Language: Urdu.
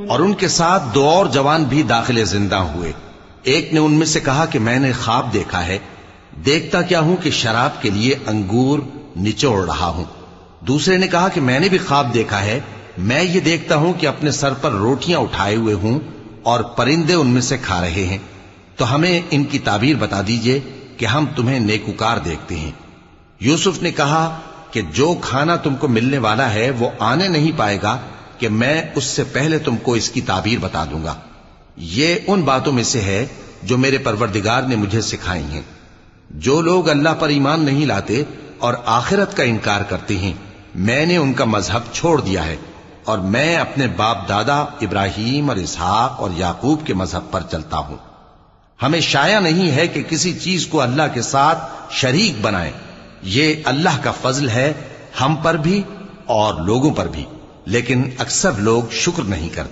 اور ان کے ساتھ دو اور جوان بھی داخل زندہ ہوئے۔ ایک نے ان میں سے کہا کہ میں نے خواب دیکھا ہے، دیکھتا کیا ہوں کہ شراب کے لیے انگور نچوڑ رہا ہوں۔ دوسرے نے کہا کہ میں نے بھی خواب دیکھا ہے، میں یہ دیکھتا ہوں کہ اپنے سر پر روٹیاں اٹھائے ہوئے ہوں اور پرندے ان میں سے کھا رہے ہیں۔ تو ہمیں ان کی تعبیر بتا دیجئے کہ ہم تمہیں نیکوکار دیکھتے ہیں۔ یوسف نے کہا کہ جو کھانا تم کو ملنے والا ہے وہ آنے نہیں پائے گا کہ میں اس سے پہلے تم کو اس کی تعبیر بتا دوں گا۔ یہ ان باتوں میں سے ہے جو میرے پروردگار نے مجھے سکھائی ہیں۔ جو لوگ اللہ پر ایمان نہیں لاتے اور آخرت کا انکار کرتے ہیں، میں نے ان کا مذہب چھوڑ دیا ہے اور میں اپنے باپ دادا ابراہیم اور اسحاق اور یعقوب کے مذہب پر چلتا ہوں۔ ہمیں شایع نہیں ہے کہ کسی چیز کو اللہ کے ساتھ شریک بنائیں۔ یہ اللہ کا فضل ہے ہم پر بھی اور لوگوں پر بھی، لیکن اکثر لوگ شکر نہیں کرتے۔